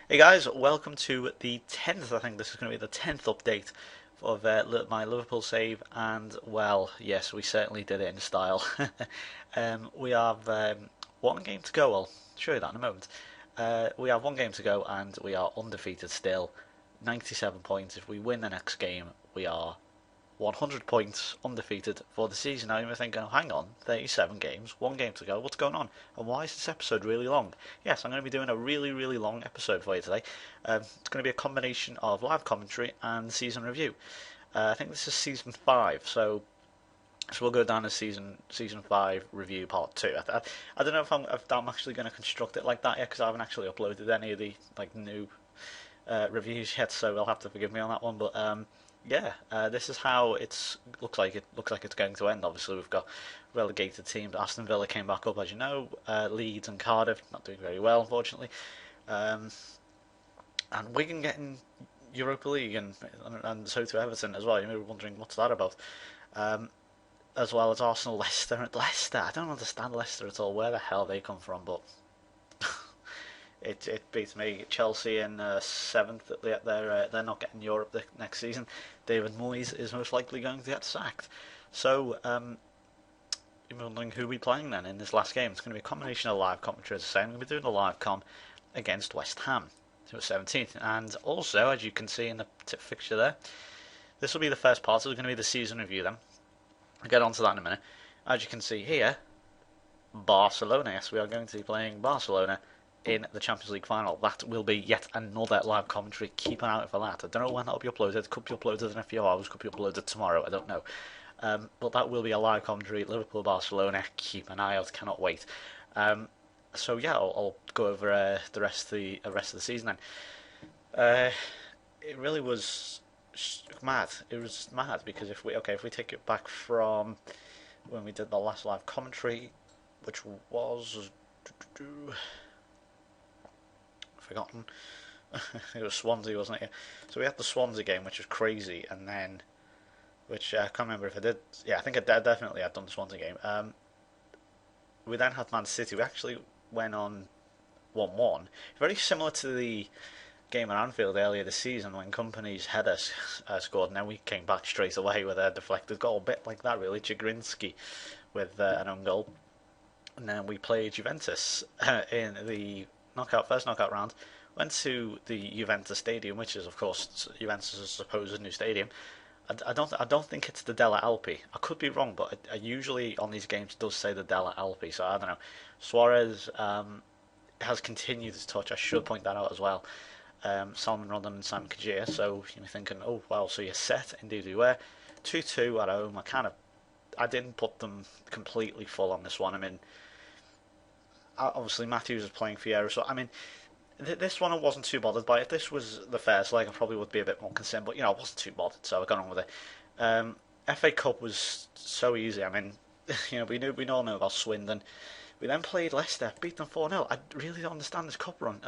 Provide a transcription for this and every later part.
Hey guys, welcome to the 10th. I think this is going to be the 10th update of my Liverpool save, and well, yes, we certainly did it in style. We have one game to go. I'll show you that in a moment. We have one game to go, and we are undefeated still. 97 points. If we win the next game, we are 100 points undefeated for the season. Now you may think, oh, hang on, 37 games, one game to go, what's going on? And why is this episode really long? Yes, I'm going to be doing a really, really long episode for you today. It's going to be a combination of live commentary and season review. I think this is season 5, so we'll go down as season 5 review part 2. I don't know if I'm actually going to construct it like that yet, because I haven't actually uploaded any of the new reviews yet, so you'll have to forgive me on that one. But yeah, this is how it looks like it's going to end. Obviously, we've got relegated teams. Aston Villa came back up, as you know. Leeds and Cardiff not doing very well, unfortunately. And Wigan getting Europa League, and so to Everton as well. You may be wondering what's that about. As well as Arsenal, Leicester, and Leicester. I don't understand Leicester at all. Where the hell they come from? But it beats me. Chelsea in 7th. They're not getting Europe the next season. David Moyes is most likely going to get sacked. So you're wondering who we're playing then in this last game. It's going to be a combination of live commentary, as I say. I'm going to be doing the live com against West Ham. So 17th, and also, as you can see in the fixture there, this will be the first part. So it's going to be the season review then. I'll get onto that in a minute. As you can see here, Barcelona. Yes, we are going to be playing Barcelona in the Champions League final. That will be yet another live commentary. Keep an eye out for that. I don't know when that'll be uploaded. It could be uploaded in a few hours. Could be uploaded tomorrow. I don't know. But that will be a live commentary. Liverpool, Barcelona. Keep an eye out. Cannot wait. So yeah, I'll go over the rest of the season then. It really was mad. It was mad because if we take it back from when we did the last live commentary, which was forgotten. It was Swansea, wasn't it? So we had the Swansea game, which was crazy, and then which I can't remember if I did. Yeah, I think I definitely had done the Swansea game. We then had Man City. We actually went on 1-1. Very similar to the game at Anfield earlier this season when Company's header scored, and then we came back straight away with a deflected goal. A bit like that, really. Chigrinsky with an own goal. And then we played Juventus in the first knockout round. Went to the Juventus Stadium, which is, of course, Juventus' supposed new stadium. I don't think it's the Della Alpi. I could be wrong, but I usually on these games does say the Della Alpi, so I don't know. Suarez has continued his touch. I should point that out as well. Salman Rondon and Sam Kajir. So you're thinking, oh wow, so you're set. Indeed we were. 2-2 at home. I didn't put them completely full on this one. I mean, obviously Matthews is playing Fiero, so I mean, this one I wasn't too bothered by. If this was the first leg, I probably would be a bit more concerned, but I wasn't too bothered, so I got on with it. FA Cup was so easy. I mean, we all know about Swindon. We then played Leicester, beat them 4-0. I really don't understand this cup run.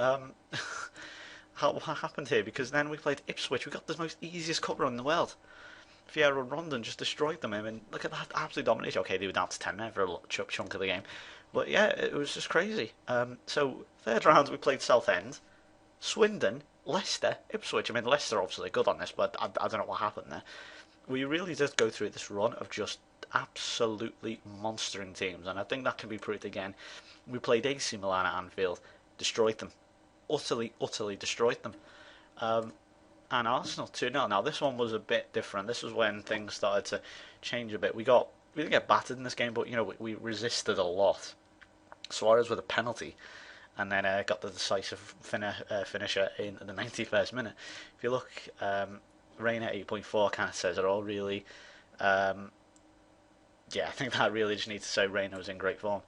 What happened here? Because then we played Ipswich. We got the most easiest cup run in the world. Fiero and Rondon just destroyed them. I mean, look at that absolute domination. Okay, they were down to 10 men for a chunk of the game. But yeah, it was just crazy. So, third round we played Southend, Swindon, Leicester, Ipswich. I mean, Leicester obviously good on this, but I don't know what happened there. We really did go through this run of just absolutely monstering teams, and I think that can be proved again. We played AC Milan at Anfield, destroyed them. Utterly destroyed them. And Arsenal 2-0. Now, this one was a bit different. This was when things started to change a bit. We didn't get battered in this game, but we resisted a lot. Suarez with a penalty, and then got the decisive finisher in the 91st minute. If you look, Reina 8.4 kind of says it all, really. Yeah, I think that really just needs to say Reina was in great form.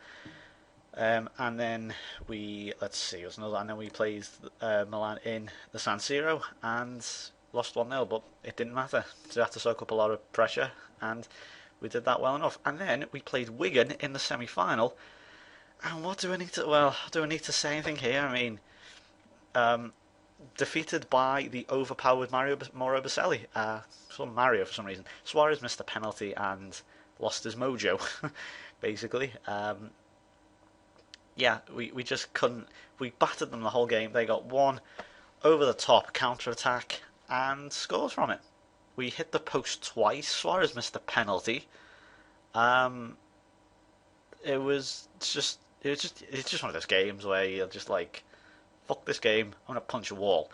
And then let's see, was another. And then we played Milan in the San Siro and lost 1-0, but it didn't matter. So we had to soak up a lot of pressure, and we did that well enough. And then we played Wigan in the semi-final. And what do I need to? Well, do I need to say anything here? I mean, defeated by the overpowered Mauro Baselli. Mario for some reason. Suarez missed a penalty and lost his mojo, basically. Yeah, we just couldn't. We battered them the whole game. They got one over the top counter attack and scores from it. We hit the post twice. Suarez missed the penalty. Um, it's just one of those games where you're just like, fuck this game, I'm gonna punch a wall.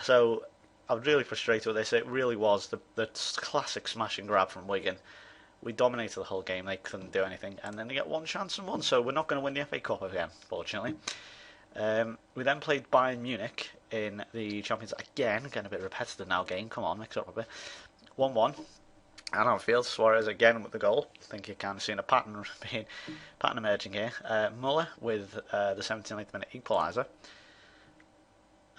So I was really frustrated with this. It really was the classic smash and grab from Wigan. We dominated the whole game. They couldn't do anything, and then they get one chance and won. So we're not going to win the FA Cup again, fortunately. We then played Bayern Munich in the Champions again. Getting a bit repetitive now. Game, come on, mix it up a bit. 1-1. And on field, Suarez again with the goal. I think you're kind of seeing a pattern emerging here. Muller with the 79th minute equaliser.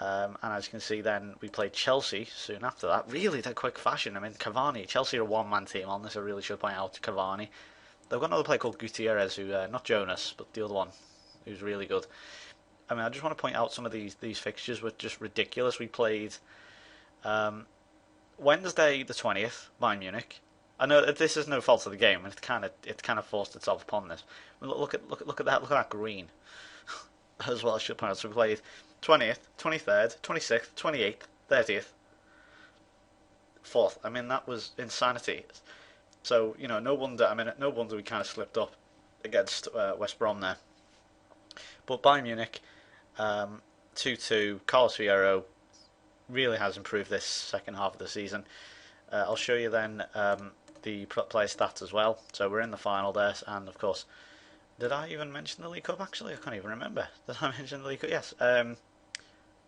And as you can see, then we played Chelsea soon after that. Really, they're quick fashion. I mean, Cavani. Chelsea are a one-man team on this. I really should point out Cavani. They've got another player called Gutierrez, who not Jonas, but the other one, who's really good. I mean, I just want to point out some of these fixtures were just ridiculous. We played Wednesday the 20th, Bayern Munich. I know that this is no fault of the game, and it kind of forced itself upon this. Look at that green as well. I should point out. So we played 20th, 23rd, 26th, 28th, 30th, 4th. I mean, that was insanity. So, you know, no wonder we kind of slipped up against West Brom there. But Bayern Munich, 2-2, Carlos Fierro really has improved this second half of the season. I'll show you then the player stats as well. So we're in the final there, and of course, did I even mention the League Cup actually? I can't even remember. Did I mention the League Cup? Yes.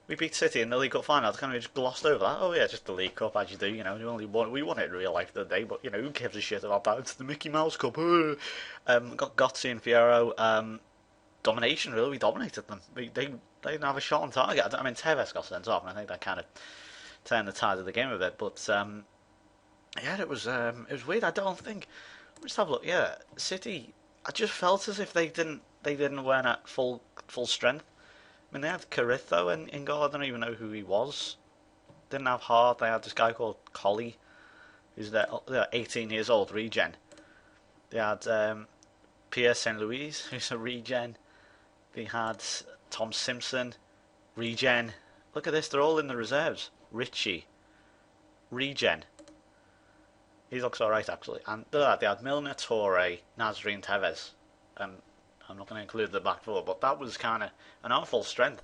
We beat City in the League Cup final. I kind of just glossed over that. Oh yeah, just the League Cup, as you do. You know, we won it in real life the day, but you know, who gives a shit about that? It's the Mickey Mouse Cup. Got Gozzi and Fierro. Domination, really. We dominated them. They didn't have a shot on target. I mean, Tevez got sent off, and I think that kind of turned the tide of the game a bit. But yeah, it was weird. I don't think. Let's have a look. Yeah, City. I just felt as if they didn't wear at full strength. I mean, they had Carritho in goal. I don't even know who he was. Didn't have Hart. They had this guy called Colley, who's their 18 years old regen. They had Pierre St. Louis, who's a regen. They had Tom Simpson, regen. Look at this, they're all in the reserves. Richie, regen. He looks alright actually. And they had Milner, Torre, Nasri and Tevez. And I'm not going to include the back four, but that was kind of an full strength.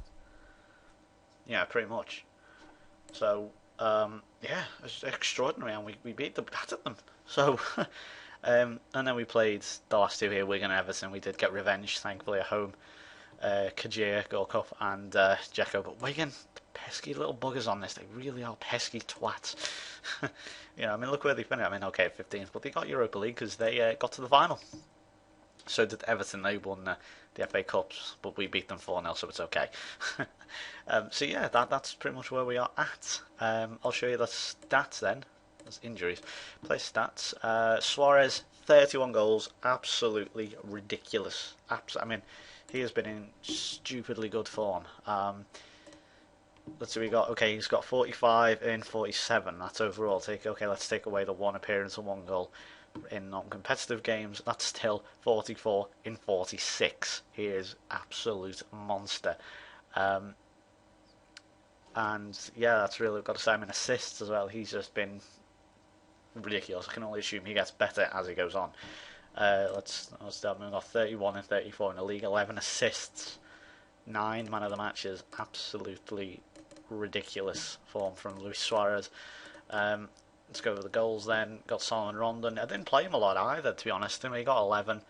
Yeah, pretty much. So, yeah, it was extraordinary, and we battered them. So, and then we played the last two here, Wigan and Everton. We did get revenge, thankfully, at home. Kajir, Gold Cup, and Dzeko. But Wigan, the pesky little buggers on this. They really are pesky twats. You know, I mean, look where they finished. I mean, okay, 15th, but they got Europa League because they got to the final. So did Everton. They won the FA Cups, but we beat them 4-0, so it's okay. So yeah, that's pretty much where we are at. I'll show you the stats then. That's injuries. Play stats. Suarez, 31 goals. Absolutely ridiculous. I mean, he has been in stupidly good form. Let's see, he's got 45 in 47. That's overall. Let's take away the one appearance and one goal in non-competitive games. That's still 44 in 46. He is absolute monster. And yeah, that's really got to say. I mean, assists as well. He's just been ridiculous. I can only assume he gets better as he goes on. Let's start. We've got 31 and 34 in the league, 11 assists, 9 man of the matches. Absolutely ridiculous form from Luis Suarez. Let's go over the goals then. Got Solomon Rondon. I didn't play him a lot either, to be honest. I mean, he got 11.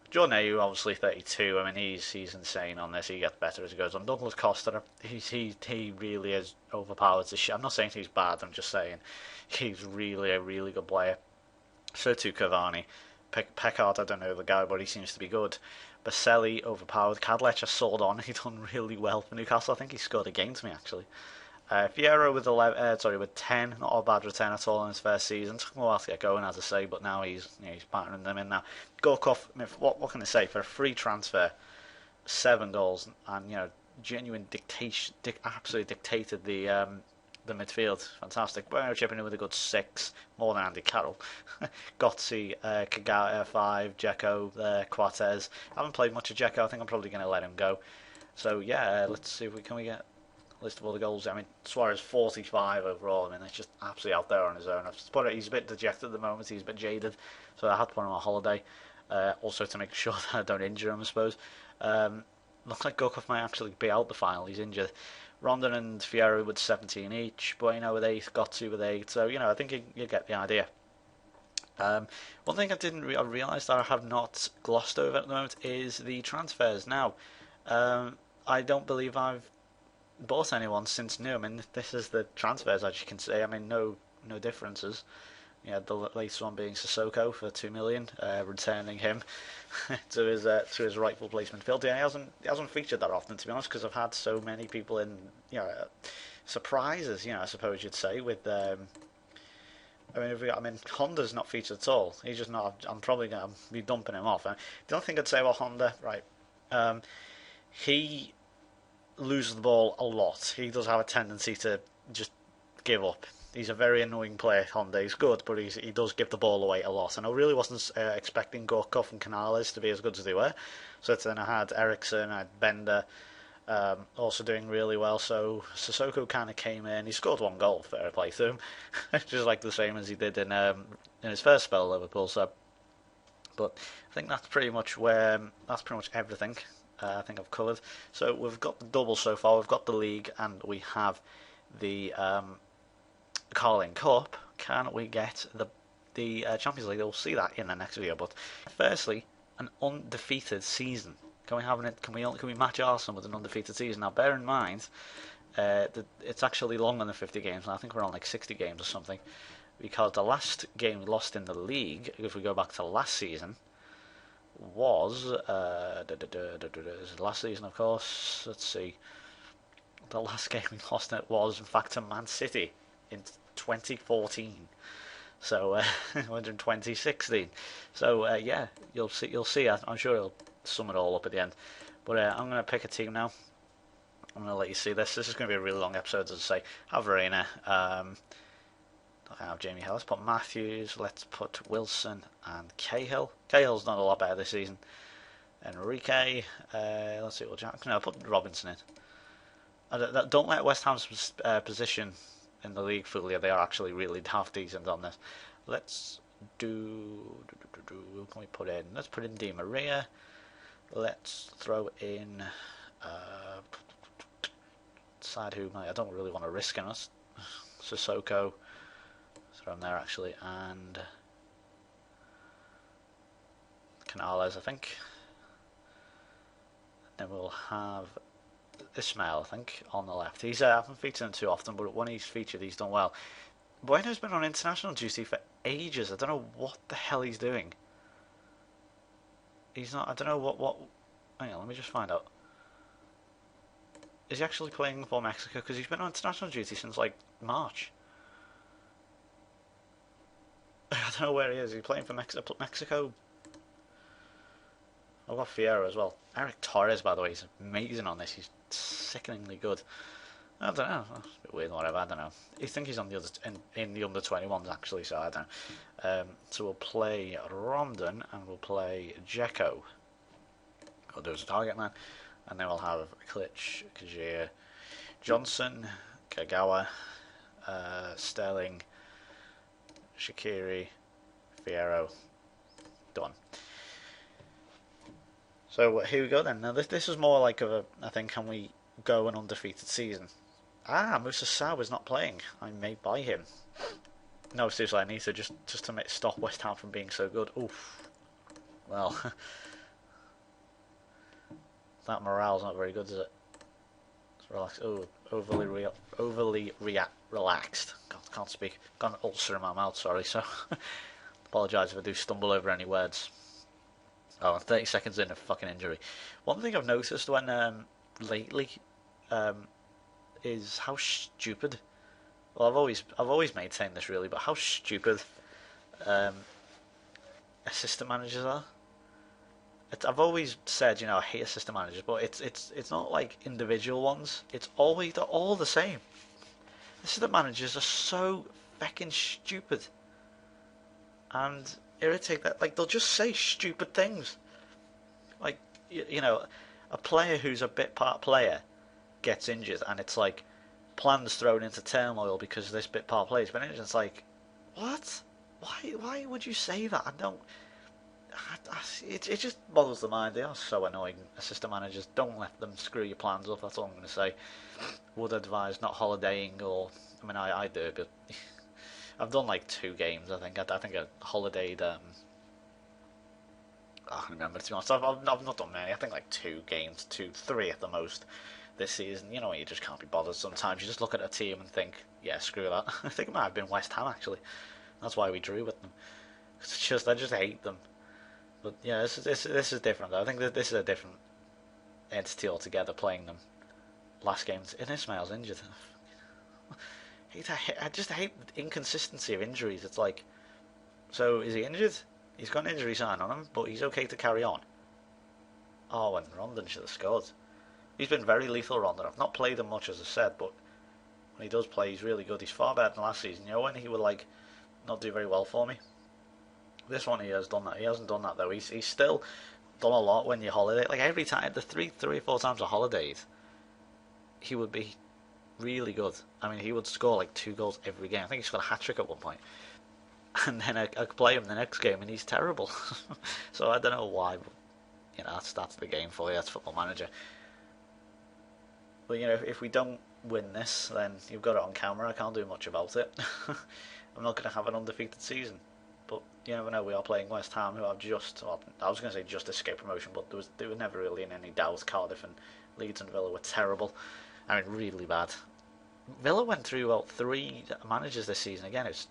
Jordan Ayew, obviously 32. I mean, he's insane on this. He gets better as he goes on. Douglas Costa, he really is overpowered to shit. I'm not saying he's bad. I'm just saying he's really a really good player. So too Cavani. Peckard, I don't know the guy, but he seems to be good. Baselli, overpowered. Kadlec, I sold on. He done really well for Newcastle. I think he scored against me actually. Fierro with 10, not a bad return at all in his first season. Took him a while to get going, as I say, but now he's battering them in now. Gorkov, I mean, what can I say, for a free transfer, 7 goals, and genuine dictation, absolutely dictated the midfield. Fantastic. Bueno chipping in with a good 6, more than Andy Carroll. Gozzi, Kagawa 5, Dzeko, Quartez. I haven't played much of Dzeko. I think I'm probably going to let him go. So yeah, let's see if we get list of all the goals. I mean, Suarez 45 overall. I mean, it's just absolutely out there on his own. I've put it, he's a bit dejected at the moment. He's a bit jaded, so I had to put him on holiday. Also to make sure that I don't injure him, I suppose. Looks like Gokov might actually be out the final. He's injured. Rondon and Fierro with 17 each. Bueno with 8, Gotsu with 8. So, I think you get the idea. One thing I realised that I have not glossed over at the moment is the transfers. Now, I don't believe I've bought anyone since new. I mean, this is the transfers, as you can see. I mean, no differences. Yeah, the latest one being Sissoko for 2 million, returning him to his rightful place in midfield. Yeah, he hasn't featured that often, to be honest, because I've had so many people in, surprises. I suppose you'd say with. Honda's not featured at all. He's just not. I'm probably going to be dumping him off. The only thing I'd say about Honda, right? He loses the ball a lot. He does have a tendency to just give up. He's a very annoying player, Honda. He's good, but he does give the ball away a lot. And I really wasn't expecting Gorkov and Canales to be as good as they were. So then I had Ericsson, I had Bender, also doing really well. So Sissoko kind of came in. He scored 1 goal, fair play to him, just like the same as he did in his first spell at Liverpool. So, but I think that's pretty much everything. I think I've covered. So we've got the double so far. We've got the league, and we have the Carling Cup. Can we get the Champions League? We'll see that in the next video. But firstly, an undefeated season. Can we match Arsenal with an undefeated season? Now, bear in mind that it's actually longer than 50 games, and I think we're on like 60 games or something. Because the last game we lost in the league, if we go back to last season, was last season, of course. Let's see. The last game we lost it was, in fact, to Man City in 2014. So we're in 2016. So yeah, you'll see. I'm sure it'll sum it all up at the end. But I'm going to pick a team now. I'm going to let you see this. This is going to be a really long episode, as I say. Have Verena. I have Jamie Hill. Let's put Matthews. Let's put Wilson and Cahill. Cahill's done a lot better this season. Enrique. Let's see what Jack. No, put Robinson in. Don't let West Ham's position in the league fool you. They are actually really half decent on this. Let's do. Who can we put in? Let's put in Di Maria. Let's throw in. Decide who. I don't really want to risk in us. Sissoko. Throw him there actually, and Canales, I think. Then we'll have Ismail, I think, on the left. I haven't featured him too often, but when he's featured, he's done well. Bueno's been on international duty for ages. I don't know what the hell he's doing. He's not. I don't know what. Hang on, let me just find out. Is he actually playing for Mexico? Because he's been on international duty since like March. I don't know where he is. He's playing for Mexico. I've got Fierro as well. Eric Torres, by the way, is amazing on this. He's sickeningly good. I don't know. That's a bit weird, whatever. I don't know. I think he's on the other in the under 21s actually. So I don't know. So we'll play Rondon and we'll play Dzeko. We'll do as a target man, and then we'll have Klitsch, Kajir, Johnson, Kagawa, Sterling, Shaqiri, Fierro. Done. So here we go then. Now this is more like I think, can we go an undefeated season? Musa Sow is not playing. I may buy him. No, seriously, I need to just to stop West Ham from being so good. Oof. Well, that morale's not very good, is it? It's relaxed. Oh, overly relaxed. God, can't speak. Got an ulcer in my mouth. Sorry. So apologise if I do stumble over any words. Oh, I'm 30 seconds in a fucking injury. One thing I've noticed when lately is how stupid. Well, I've always maintained this really, but how stupid assistant managers are. I've always said, I hate assistant managers, but it's not like individual ones. They're all the same. Assistant managers are so fucking stupid and irritate that, like, they'll just say stupid things. Like, a player who's a bit part player gets injured, and it's like plans thrown into turmoil because this bit part player's been injured. It's like, what? Why would you say that? I don't. It just boggles the mind. They are so annoying. Assistant managers, don't let them screw your plans up. That's all I'm going to say. Would advise not holidaying, or I mean, I do, but I've done like 2 games. I think I holidayed. I can't remember, to be honest. I've not done many. I think like 2 games, 2, 3 at the most this season. You know, you just can't be bothered. Sometimes you just look at a team and think, yeah, screw that. I think it might have been West Ham actually. That's why we drew with them. I just hate them. But yeah, this is different though. I think that this is a different entity altogether. Playing them last games, and Ismail's injured. I just hate the inconsistency of injuries. It's like, so is he injured? He's got an injury sign on him, but he's okay to carry on. Oh, and Rondon should have scored. He's been very lethal, Rondon. I've not played him much, as I said, but when he does play, he's really good. He's far better than last season. You know, when he would like not do very well for me. This one he has done that. He hasn't done that though. He's still done a lot when you holiday. Like every time, the three or four times I holidayed, he would be really good. I mean, he would score like 2 goals every game. I think he scored a hat-trick at one point. And then I could play him the next game and he's terrible. So I don't know why, but you know, that's the game for you. That's Football Manager. But you know, if we don't win this, then you've got it on camera. I can't do much about it. I'm not going to have an undefeated season. But you never know. We are playing West Ham, who have I was going to say just escaped promotion, but they were never really in any doubt. Cardiff and Leeds and Villa were terrible. I mean, really bad. Villa went through about 3 managers this season. Again, it's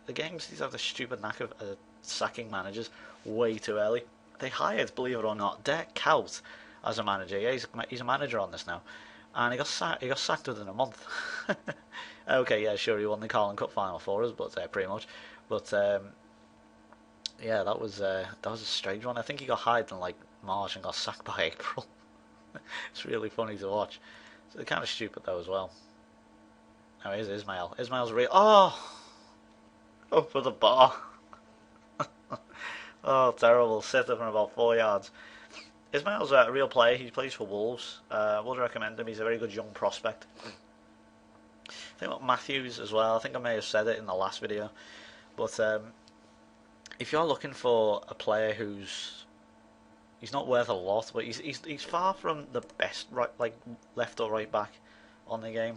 the games, these have the stupid knack of sacking managers way too early. They hired, believe it or not, Dirk Kuyt as a manager. Yeah, he's a manager on this now, and he got sacked within a month. Okay, yeah, sure, he won the Carling Cup final for us, but pretty much. But yeah, that was a strange one. I think he got hired in like March and got sacked by April. It's really funny to watch. So they're kind of stupid though as well. Oh, here's Ismail. Ismail's real. Oh, for the bar. Oh, terrible. Sitter from about 4 yards. Ismail's a real player. He plays for Wolves. Would recommend him. He's a very good young prospect. I think about Matthews as well. I think I may have said it in the last video. But if you're looking for a player he's not worth a lot, but he's far from the best left or right back on the game.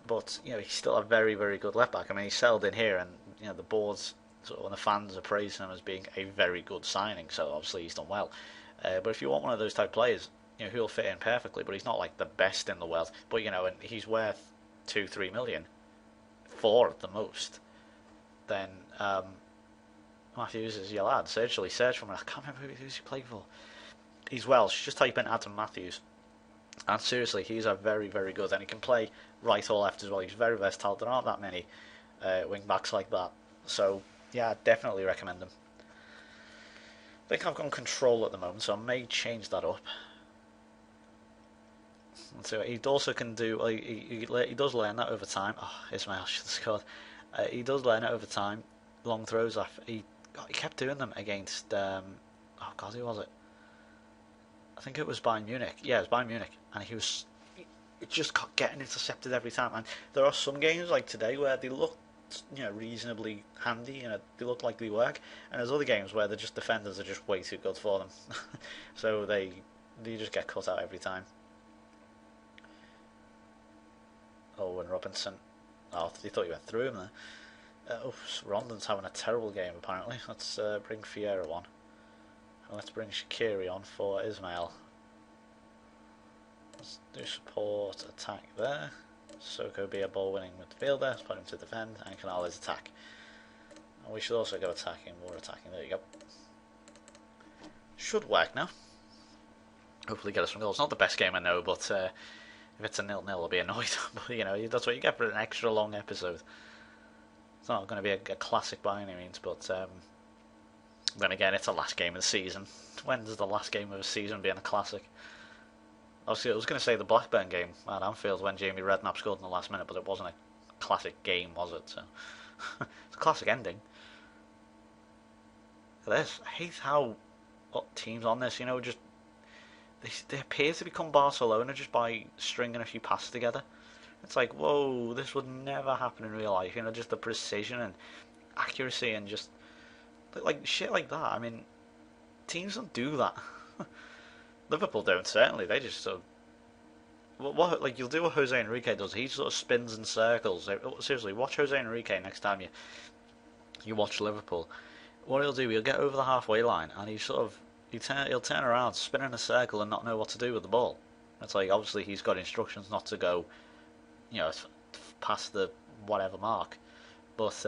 But you know, he's still a very, very good left back. I mean, he's settled in here, and you know, the boards and the fans are praising him as being a very good signing. So obviously he's done well. But if you want one of those type players, you know, he'll fit in perfectly. But he's not like the best in the world. But you know, and he's worth 2-3 million, 4 at the most. Then Matthews is your lad. Search for him. I can't remember who's he played for. He's Welsh. Just type in Adam Matthews. And seriously, he's a very, very good, and he can play right or left as well. He's very versatile. There aren't that many wing backs like that. So yeah, I definitely recommend him. I think I've got control at the moment, so I may change that up. So he also can do. He does learn that over time. Oh, Ismail should have scored. He does learn it over time. Long throws. He kept doing them against. Oh God, who was it? I think it was Bayern Munich. Yeah, it was Bayern Munich, and he just kept getting intercepted every time. And there are some games like today where they look, you know, reasonably handy. You know, they look like they work, and there's other games where the defenders are just way too good for them. So they just get cut out every time. Oh, and Robinson. Oh, they thought you went through him there. Rondon's having a terrible game apparently. Let's bring Fiera on. Let's bring Shaqiri on for Ismail. Let's do support attack there. Soko be a ball winning midfielder. Let's put him to defend, and Canales attack. And we should also go attacking, more attacking. There you go. Should work now. Hopefully get us some goals. Not the best game I know, but if it's a 0-0 I'll be annoyed. But you know, that's what you get for an extra long episode. It's not going to be a classic by any means, but then again, it's the last game of the season. When does the last game of the season being a classic? Obviously, I was going to say the Blackburn game at Anfield when Jamie Redknapp scored in the last minute, but it wasn't a classic game, was it? So it's a classic ending. Look at this. I hate how teams on this, you know, just they appear to become Barcelona just by stringing a few passes together. It's like, whoa, this would never happen in real life. You know, just the precision and accuracy and just like shit like that. I mean, teams don't do that. Liverpool don't, certainly. They just sort of what like you'll do what Jose Enrique does. He sort of spins in circles. Seriously, watch Jose Enrique next time you watch Liverpool. What he'll do, he'll get over the halfway line and he'll turn around, spin in a circle, and not know what to do with the ball. It's like obviously he's got instructions not to go, you know, past the whatever mark, but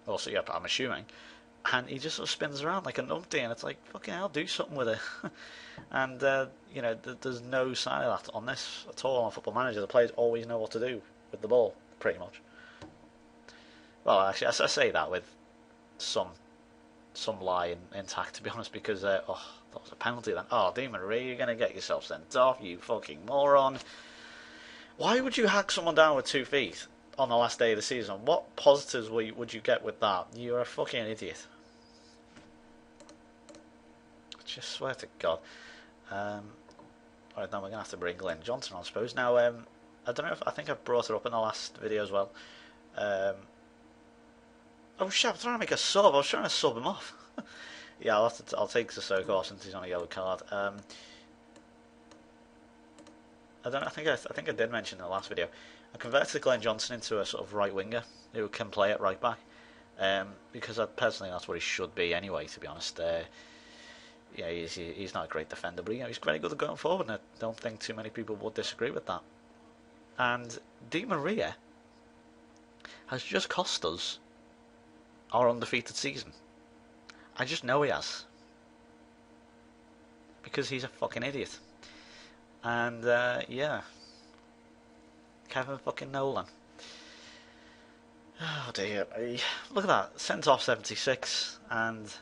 also yeah, I'm assuming, and he just sort of spins around like a numpty, and it's like fucking hell, do something with it. And you know, there's no sign of that on this at all on Football Manager. The players always know what to do with the ball, pretty much. Well, actually, I say that with some lie intact, to be honest, because that was a penalty then. Oh, Di Maria, you're going to get yourself sent off, you fucking moron. Why would you hack someone down with 2 feet on the last day of the season? What positives would you get with that? You're a fucking idiot. I just swear to God. Alright, now we're going to have to bring Glenn Johnson on, I suppose. Now, I don't know if I think I brought it up in the last video as well. Oh shit, I'm trying to make a sub. I was trying to sub him off. Yeah, I'll take Sissoko off since he's on a yellow card. I think I did mention in the last video. I converted Glenn Johnson into a sort of right winger who can play at right back. Because personally that's what he should be anyway. To be honest, yeah, he's not a great defender, but he's very good at going forward. And I don't think too many people would disagree with that. And Di Maria has just cost us our undefeated season. I just know he has. Because he's a fucking idiot. And, yeah. Kevin fucking Nolan. Oh dear. Look at that. Sent off 76 and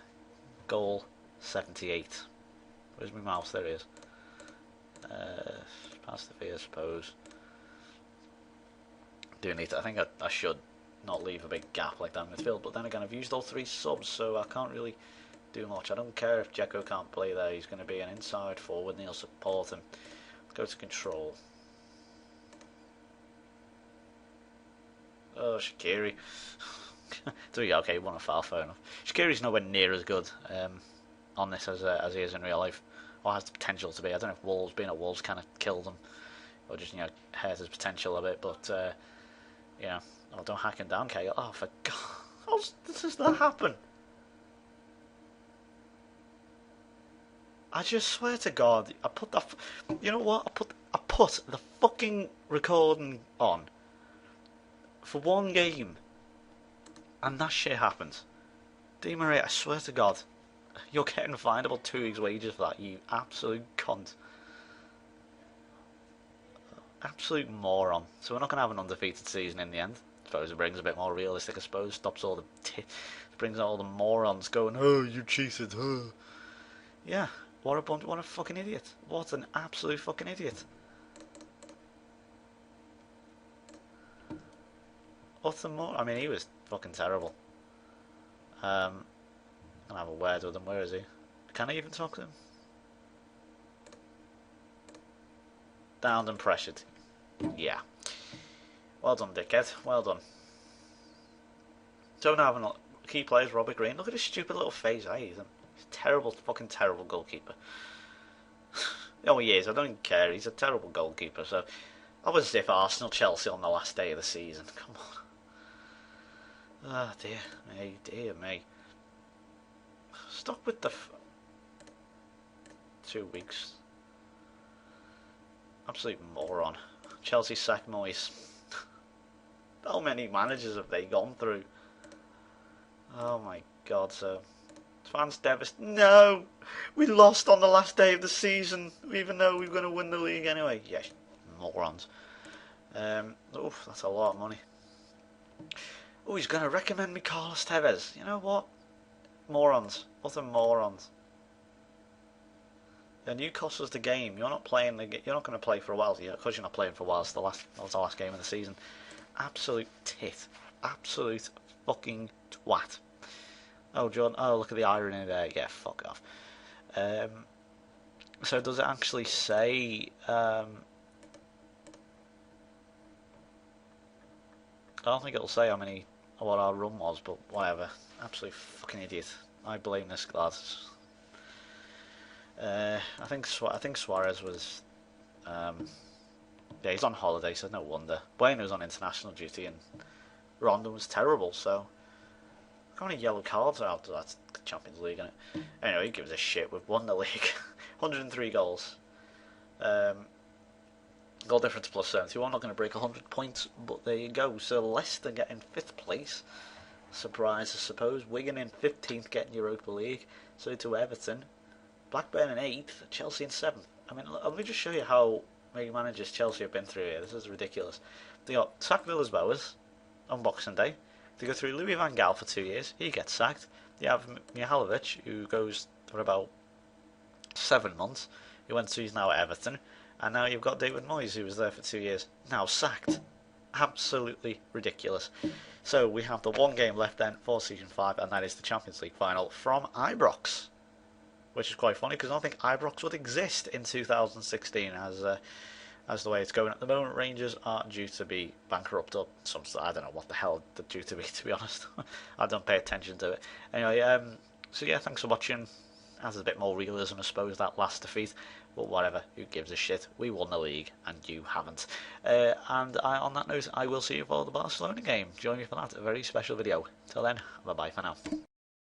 goal 78. Where's my mouse? There he is. Past the fee, I suppose. Do need to, I think I should not leave a big gap like that in midfield, but then again I've used all 3 subs, so I can't really do much. I don't care if Dzeko can't play there. He's going to be an inside forward and he'll support him. Go to control. Oh, Shaqiri. Okay, one of foul, fair enough. Shaqiri's nowhere near as good on this as he is in real life, or has the potential to be. I don't know if Wolves, being at Wolves, kind of killed him, or just, you know, hurt his potential a bit, but you know, oh, don't hack him down, Kale. Oh, for God, how does that happen? I just swear to God, I put that. You know what? I put the fucking recording on for 1 game, and that shit happens. Di Maria, I swear to God, you're getting fined about 2 weeks' wages for that. You absolute cunt, absolute moron. So we're not going to have an undefeated season in the end. I suppose it brings a bit more realistic. I suppose stops all the brings out all the morons going, oh, you cheated, huh? Yeah. What a fucking idiot. What an absolute fucking idiot. What's the more? I mean, he was fucking terrible. I'm gonna have a word with him. Where is he? Can I even talk to him? Downed and pressured. Yeah. Well done, dickhead. Well done. Don't have a key players, Robert Green. Look at his stupid little face. He's a terrible, fucking terrible goalkeeper. Oh, he is. I don't care. He's a terrible goalkeeper. So, I was as if Arsenal, Chelsea on the last day of the season. Come on. Ah, oh, dear me. Stop with the 2 weeks. Absolute moron. Chelsea sack Moyes. How many managers have they gone through? Oh my God, so fans devastated. No! We lost on the last day of the season, even though we were going to win the league anyway. Yes, morons. Oof, that's a lot of money. Oh, he's going to recommend me Carlos Tevez. You know what? Morons. What a morons. Yeah, Newcastle's the game. You're not playing. You're not going to play for a while. Because you're not playing for a while. That was the last game of the season. Absolute tit. Absolute fucking twat. Oh, John. Oh, look at the irony there. Yeah, fuck off. So does it actually say? I don't think it'll say how many what our run was, but whatever. Absolute fucking idiot. I blame this lad. I think Suarez was. Yeah, he's on holiday, so no wonder. Bueno was on international duty, and Rondon was terrible. So how many yellow cards are out of that Champions League? Isn't it? Anyway, he gives a shit. We've won the league. 103 goals. Goal difference plus 71. Not going to break 100 points, but there you go. So Leicester getting 5th place. Surprise, I suppose. Wigan in 15th, getting Europa League. So to Everton. Blackburn in 8th. Chelsea in 7th. I mean, let me just show you how many managers Chelsea have been through here. This is ridiculous. They got sacked Villas-Boas on Boxing Day. They go through Louis van Gaal for 2 years. He gets sacked. You have Mihalovic, who goes for about 7 months. He's now at Everton. And now you've got David Moyes, who was there for 2 years, now sacked. Absolutely ridiculous. So we have the one game left then for Season 5, and that is the Champions League final from Ibrox. Which is quite funny, because I don't think Ibrox would exist in 2016 as the way it's going at the moment. Rangers are due to be bankrupt or something. I don't know what the hell they're due to be honest. I don't pay attention to it. Anyway, so yeah, thanks for watching. Adds a bit more realism, I suppose, that last defeat. But whatever, who gives a shit? We won the league, and you haven't. On that note, I will see you for the Barcelona game. Join me for that, a very special video. Till then, bye-bye for now.